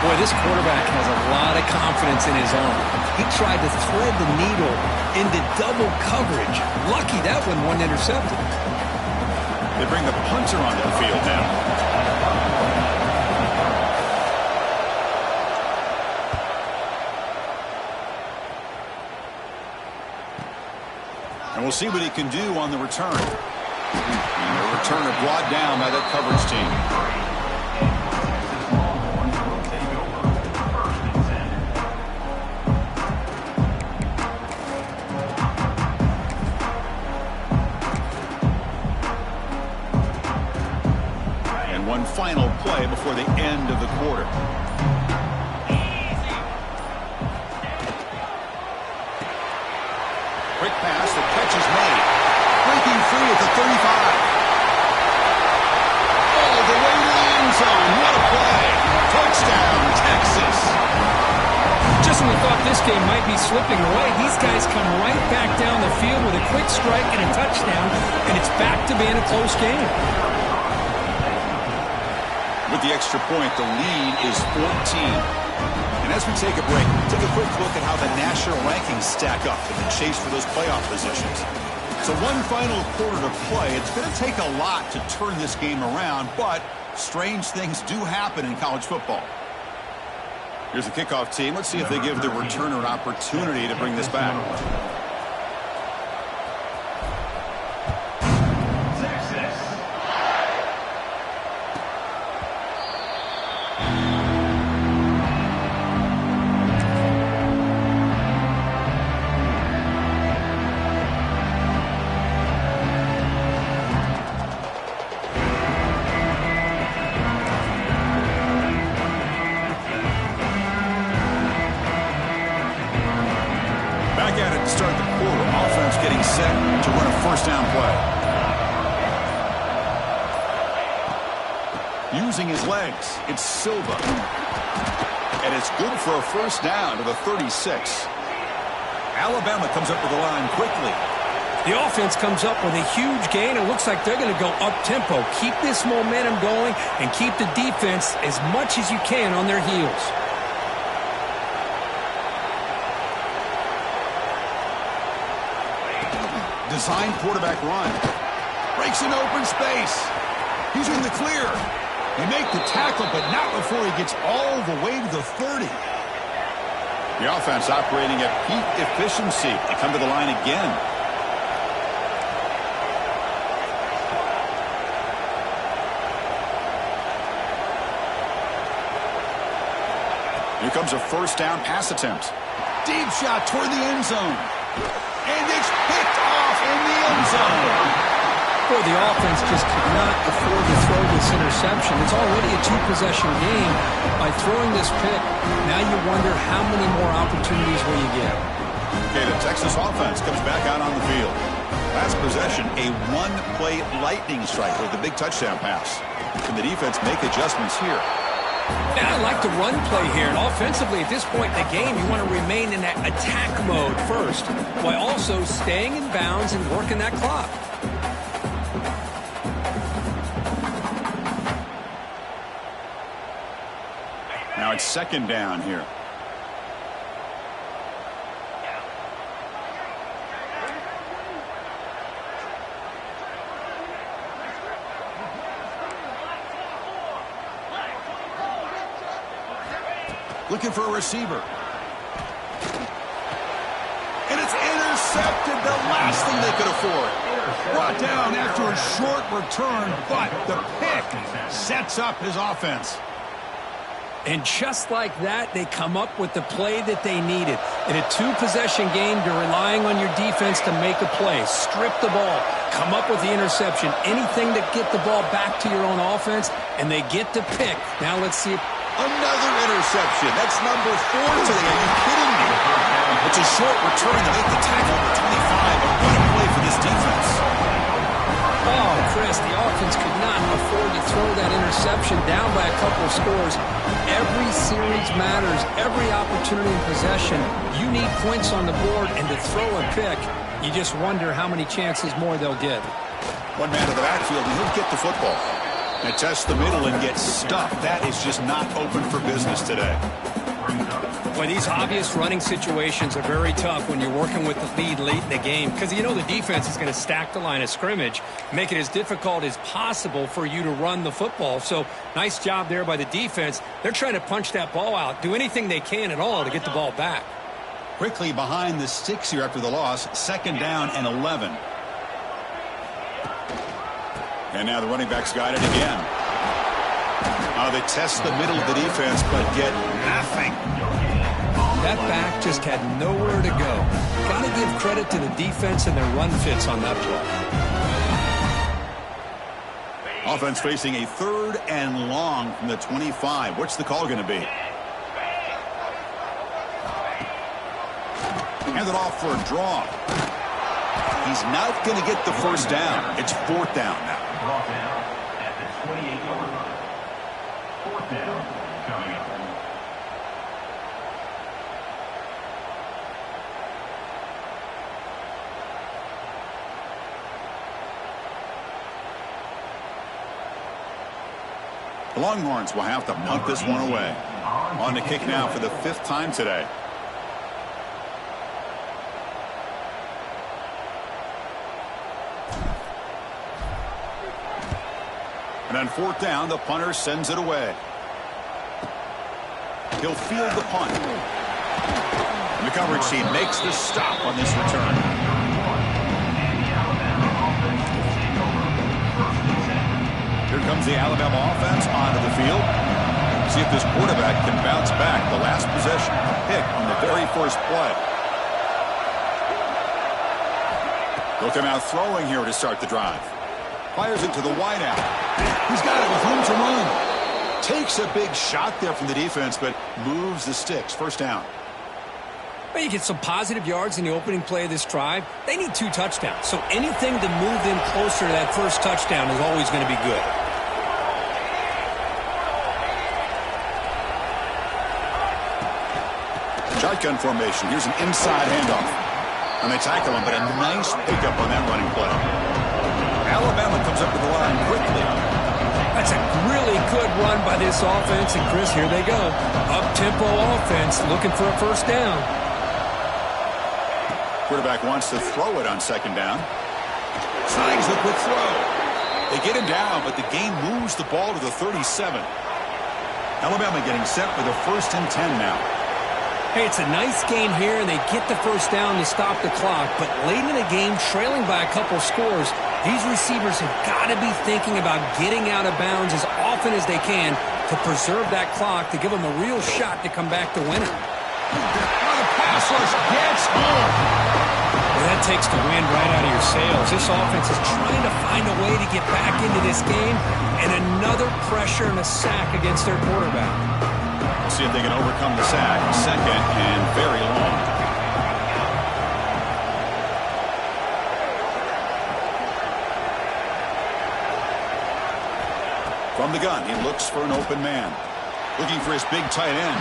Boy, this quarterback has a lot of confidence in his arm. He tried to thread the needle into double coverage. Lucky that one wasn't intercepted. They bring the punter onto the field now. And we'll see what he can do on the return. And the returner brought down by that coverage team. One final play before the end of the quarter. Quick pass, the catch is made. Breaking free at the 35. All the way to the end zone. What a play. Touchdown, Texas. Just when we thought this game might be slipping away, these guys come right back down the field with a quick strike and a touchdown, and it's back to being a close game. With the extra point, the lead is 14. And as we take a break, take a quick look at how the national rankings stack up in the chase for those playoff positions. So one final quarter to play. It's going to take a lot to turn this game around, but strange things do happen in college football. Here's the kickoff team. Let's see if they give the returner an opportunity to bring this back. Back at it to start the quarter. Offense getting set to run a first down play. Using his legs, it's Silva. And it's good for a first down to the 36. Alabama comes up with the line quickly. The offense comes up with a huge gain. It looks like they're going to go up-tempo. Keep this momentum going and keep the defense as much as you can on their heels. Design quarterback run. Breaks an open space. He's in the clear. They make the tackle, but not before he gets all the way to the 30. The offense operating at peak efficiency. They come to the line again. Here comes a first down pass attempt. Deep shot toward the end zone. And it's picked off in the end zone. Boy, the offense just could not afford to throw this interception. It's already a two-possession game. By throwing this pick, now you wonder how many more opportunities will you get. Okay, the Texas offense comes back out on the field. Last possession, a one-play lightning strike with the big touchdown pass. Can the defense make adjustments here? Yeah, I like the run play here. And offensively, at this point in the game, you want to remain in that attack mode first, while also staying in bounds and working that clock. Now it's second down here. Looking for a receiver. And it's intercepted, the last thing they could afford. Brought down after a short return, but the pick sets up his offense. And just like that, they come up with the play that they needed. In a two-possession game, you're relying on your defense to make a play. Strip the ball. Come up with the interception. Anything to get the ball back to your own offense, and they get to pick. Now let's see if... Another interception. That's number 4 today. Are you kidding me? It's a short return to make the tackle at the 25. But what a play for this defense. Oh, Chris, the offense could not afford to throw that interception down by a couple of scores. Every series matters. Every opportunity in possession. You need points on the board, and to throw a pick, you just wonder how many chances more they'll get. One man to the backfield, and he'll get the football. And test the middle and get stuffed. That is just not open for business today. Boy, these obvious running situations are very tough when you're working with the lead late in the game because you know the defense is going to stack the line of scrimmage, make it as difficult as possible for you to run the football. So nice job there by the defense. They're trying to punch that ball out, do anything they can at all to get the ball back. Quickly behind the sticks here after the loss, 2nd down and 11. And now the running back's got it again. They test the middle of the defense, but get nothing. That back just had nowhere to go. Got to give credit to the defense and their run fits on that play. Offense facing a 3rd and long from the 25. What's the call going to be? Handed off for a draw. He's not going to get the first down. It's 4th down now. Brought down at the 28-yard line. 4th down coming up. The Longhorns will have to punt this one away. On the kick now for the 5th time today. And on 4th down, the punter sends it away. He'll field the punt. And the coverage team makes the stop on this return. Here comes the Alabama offense onto the field. See if this quarterback can bounce back. The last possession, pick on the very first play. They'll come out throwing here to start the drive. Fires it to the wideout. He's got it with room to run. Takes a big shot there from the defense, but moves the sticks. 1st down. Well, you get some positive yards in the opening play of this drive. They need 2 touchdowns, so anything to move them closer to that first touchdown is always going to be good. Shotgun formation. Here's an inside handoff. And they tackle him, but a nice pickup on that running play. Alabama comes up to the line quickly. That's a really good run by this offense, and Chris, here they go. Up-tempo offense looking for a first down. Quarterback wants to throw it on 2nd down. Signs the quick throw. They get him down, but the game moves the ball to the 37. Alabama getting set for the 1st and 10 now. Hey, it's a nice game here, and they get the first down to stop the clock. But late in the game, trailing by a couple scores, these receivers have got to be thinking about getting out of bounds as often as they can to preserve that clock, to give them a real shot to come back to win it. The pass rush gets home. Well, that takes the wind right out of your sails. This offense is trying to find a way to get back into this game, and another pressure and a sack against their quarterback. See if they can overcome the sack. 2nd and very long. From the gun, he looks for an open man. Looking for his big tight end.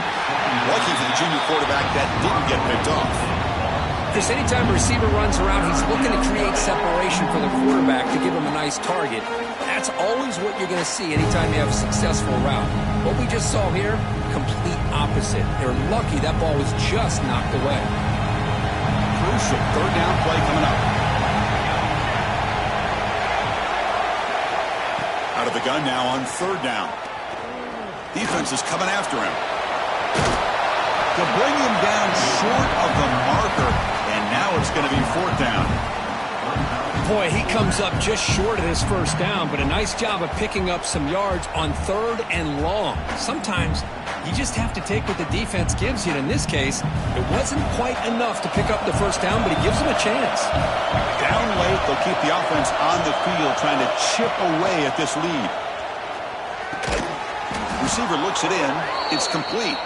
Lucky for the junior quarterback that didn't get picked off. Chris, anytime a receiver runs around, he's looking to create separation for the quarterback to give him a nice target. That's always what you're going to see anytime you have a successful route. What we just saw here, complete opposite. They're lucky that ball was just knocked away. Crucial 3rd down play coming up. Out of the gun now on 3rd down. Defense is coming after him. To bring him down short of the marker, and now it's going to be 4th down. Boy, he comes up just short of his first down, but a nice job of picking up some yards on 3rd and long. Sometimes you just have to take what the defense gives you. And in this case, it wasn't quite enough to pick up the first down, but he gives them a chance. Down late, they'll keep the offense on the field trying to chip away at this lead. Receiver looks it in. It's complete.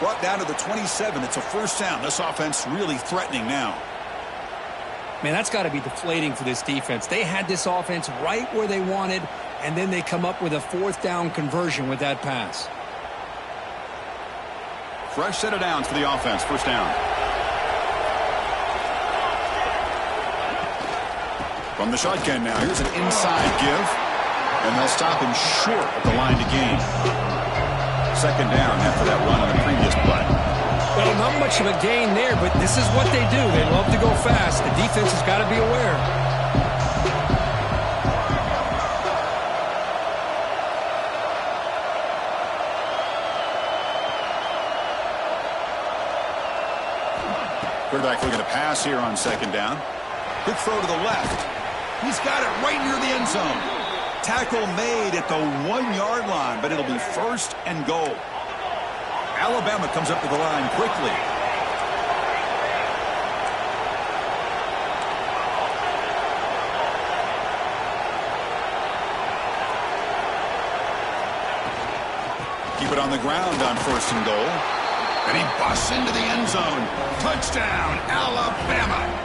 Brought down to the 27. It's a first down. This offense really threatening now. Man, that's got to be deflating for this defense. They had this offense right where they wanted, and then they come up with a fourth down conversion with that pass. Fresh set of downs for the offense. First down. From the shotgun now, here's an inside give, and they'll stop him short of the line to gain. Second down after that run on the previous play. Well, not much of a gain there, but this is what they do. They love to go fast. The defense has got to be aware. Quarterback looking to pass here on second down. Good throw to the left. He's got it right near the end zone. Tackle made at the 1-yard line, but it'll be first and goal. Alabama comes up to the line quickly. Keep it on the ground on first and goal. And he busts into the end zone. Touchdown, Alabama.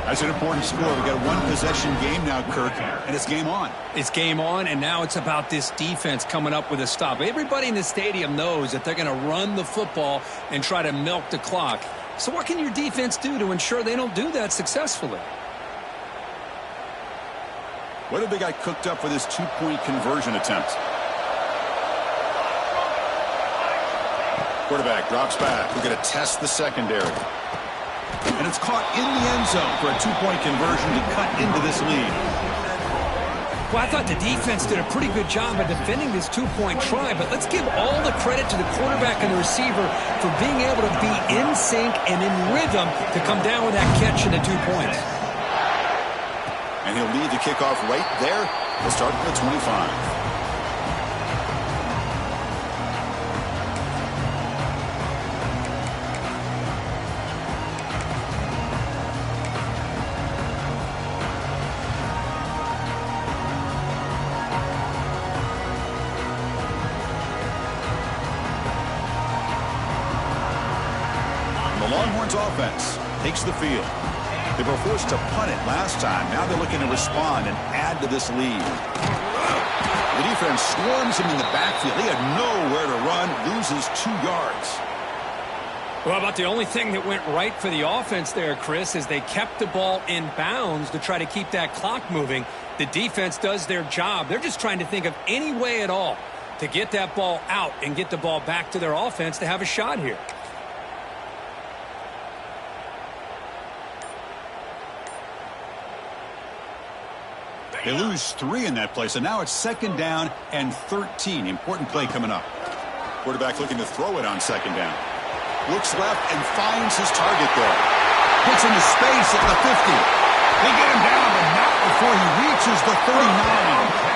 That's an important score. We've got a one-possession game now, Kirk, and it's game on. It's game on, and now it's about this defense coming up with a stop. Everybody in the stadium knows that they're going to run the football and try to milk the clock. So what can your defense do to ensure they don't do that successfully? What have they got cooked up for this two-point conversion attempt? Quarterback drops back. We're going to test the secondary. And it's caught in the end zone for a two-point conversion to cut into this lead. Well, I thought the defense did a pretty good job of defending this two-point try, but let's give all the credit to the quarterback and the receiver for being able to be in sync and in rhythm to come down with that catch and the 2 points. And he'll lead the kickoff right there. He'll start at the 25. Longhorns offense takes the field. They were forced to punt it last time. Now they're looking to respond and add to this lead. The defense swarms him in the backfield. He had nowhere to run, loses 2 yards. Well, about the only thing that went right for the offense there, Chris, is they kept the ball in bounds to try to keep that clock moving. The defense does their job. They're just trying to think of any way at all to get that ball out and get the ball back to their offense to have a shot here. They lose 3 in that play, so now it's second down and 13. Important play coming up. Quarterback looking to throw it on second down. Looks left and finds his target there. Gets into space at the 50. They get him down, but not before he reaches the 39.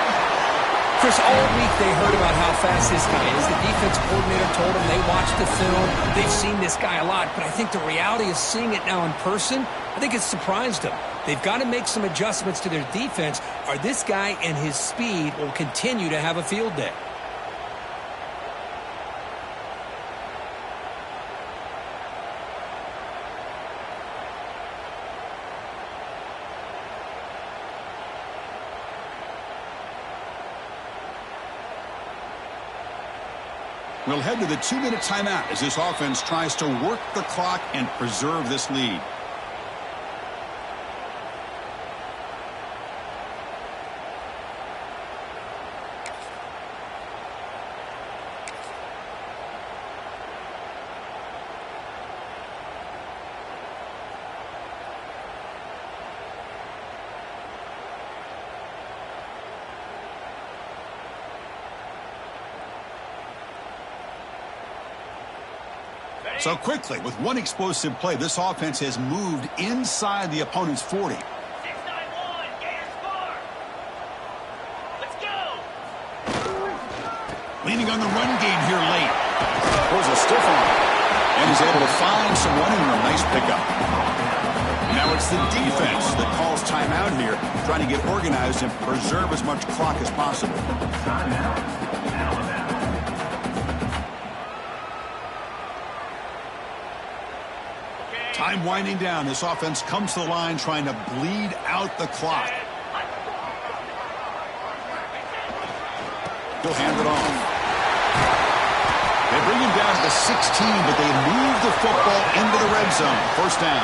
Chris, all week they heard about how fast this guy is. The defense coordinator told them they watched the film. They've seen this guy a lot, but I think the reality of seeing it now in person, I think it's surprised them. They've got to make some adjustments to their defense, or this guy and his speed will continue to have a field day. We'll head to the 2-minute timeout as this offense tries to work the clock and preserve this lead. So quickly, with one explosive play, this offense has moved inside the opponent's 40. 6-9-1, Gators score. Let's go. Leaning on the run game here late. Throws a stiff on him. And he's able to find someone in a nice pickup. Now it's the defense that calls timeout here, trying to get organized and preserve as much clock as possible. Time winding down. This offense comes to the line trying to bleed out the clock. He'll hand it off. They bring him down to the 16, but they move the football into the red zone. First down.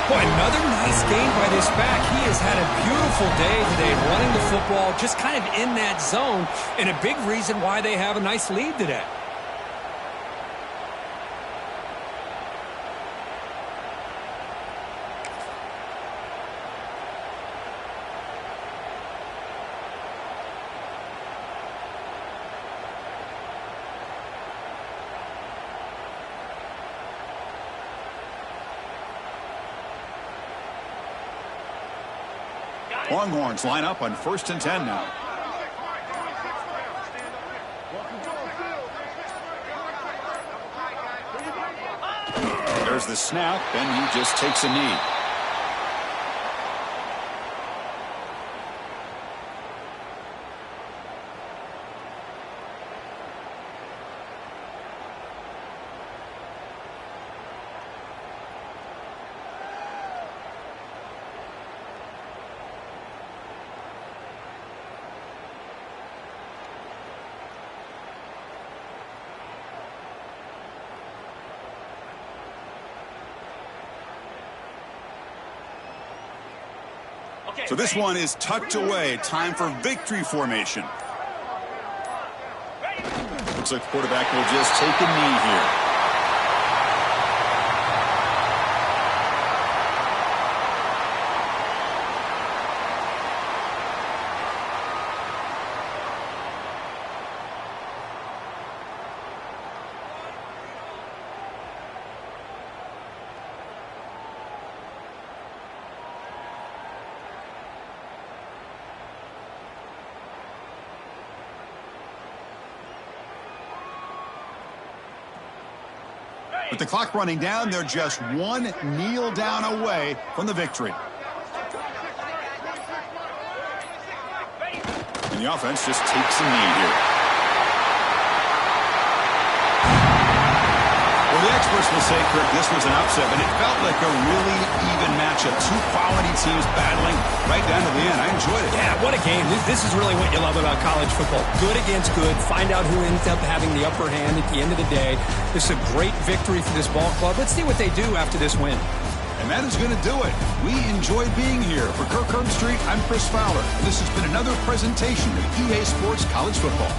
Boy, another nice game by this back. He has had a beautiful day today running the football, just kind of in that zone, and a big reason why they have a nice lead today. Longhorns line up on 1st and 10 now. There's the snap, and he just takes a knee. So this one is tucked away. Time for victory formation. Looks like the quarterback will just take a knee here. With the clock running down, they're just one kneel down away from the victory. And the offense just takes a knee here. Well, the experts will say, Kirk, this was an upset, but it felt like a really even matchup. Two quality teams battling right down to the end. I enjoyed it. Yeah, what a game. This is really what you love about college football. Good against good. Find out who ends up having the upper hand at the end of the day. This is a great victory for this ball club. Let's see what they do after this win. And that is going to do it. We enjoyed being here. For Kirk Herbstreit, I'm Chris Fowler. This has been another presentation of EA Sports College Football.